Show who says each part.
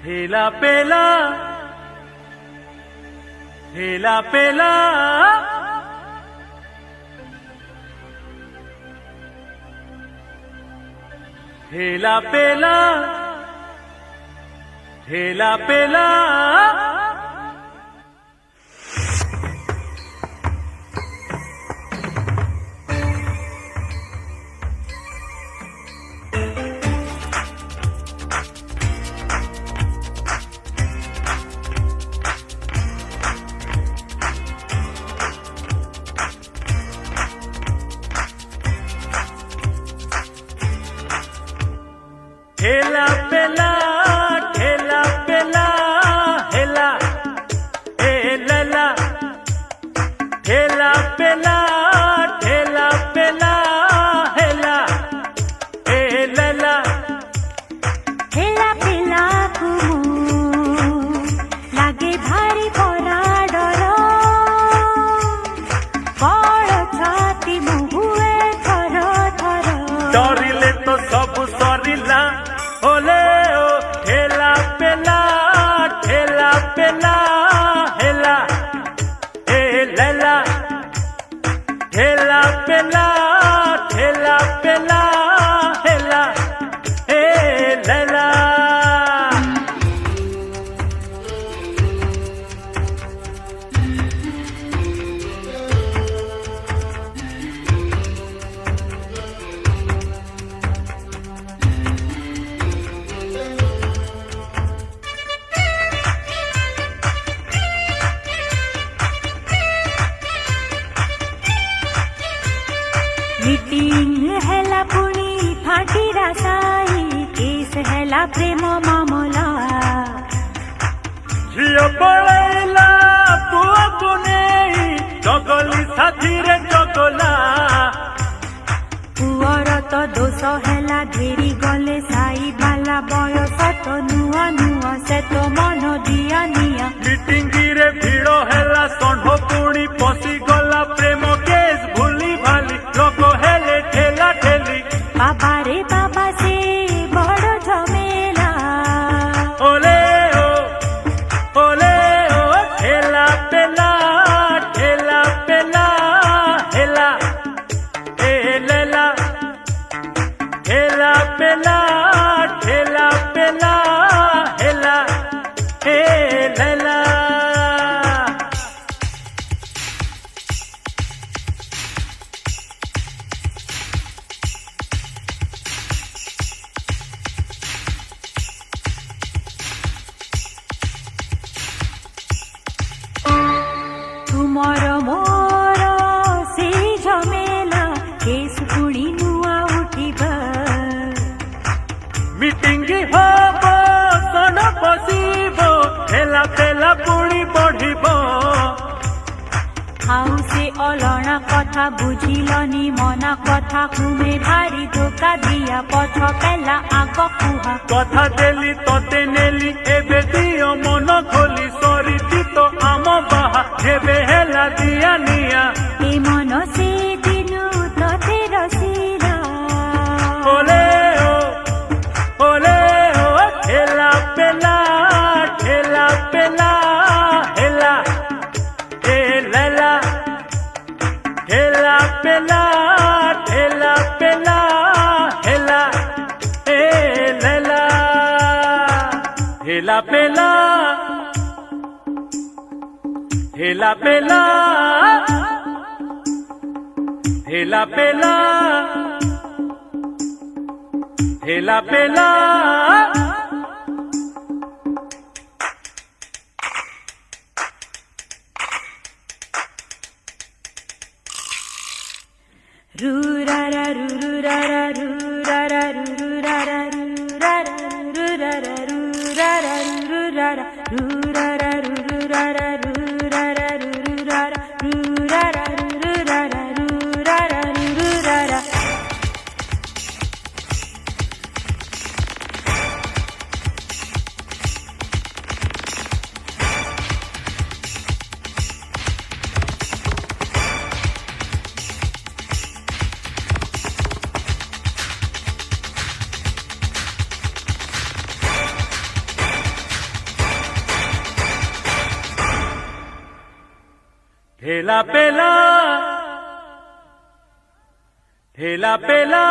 Speaker 1: हेला पेला हेला पेला हेला पेला हेला पेला ठेला पेला ठेला पेला हेला ए लला ठेला पेला ठेला पेला हेला ए लला
Speaker 2: ठेला पेला लागे भारी परा डर बड़ छाती मुहुए थर थर
Speaker 1: डरिले तो सब सरिला ओले ओ ठेला पेला ठेला पेला हेला ए लला ठेला पेला ठेला पेला हेला ए लला
Speaker 2: मीटिंग हेला पुणी फाटी रासाई केस हेला प्रेम मामला
Speaker 1: झियो पळैला पुअकु नेई जगली साथीरे जगला
Speaker 2: पुअर तो दोष हेला घेरी गले साई बाला बयस तो नुआ नुआ से तो मन दिया निया
Speaker 1: मीटिंग रे भिड़ हेला षंढ पुणी पशि गला प्रेम केस भूली भाली लोक हेले ठेला ठेली
Speaker 2: बाबा रे बाबा से बड़ झमेला
Speaker 1: ओले ओ ठेला पेला ठेला पेला हेला ए लला ठेला पेला ठेला पेला हेला ए लला
Speaker 2: तुमर मोर से झमेला केस पुणी नुआ उठिबा
Speaker 1: मीटिंग हब सन बसिब ठेला पेला पुणी बढ़िब
Speaker 2: हाउ से अलना कथा बुझिलनी मना कथा कुमे भारी धोका दिया पछ पेला आग कुहा
Speaker 1: कथा देली तते नेली एबे दियो मन खोली सरिती तो आम बाहा जेबे हेला दिया निया
Speaker 2: ए मन से दिनु तते रसिला
Speaker 1: ओले ओ ठेला पेला ठेला पेला हेला ए लला ठेला पेला ठेला पेला हेला ए लला ठेला पेला ठेला पेला ठेला पेला ठेला पेला
Speaker 2: रू रा रा रू रू रा रा रू रा रा रू रू रा रा रू रा रा रू रा रा रू रा रा रू रा रा रू रा रा रू रू रा रा रू रा रा रू रू रा रा रू रा रा रू रा रा रू रा रा रू रा रा
Speaker 1: ठेला पेला ठेला पेला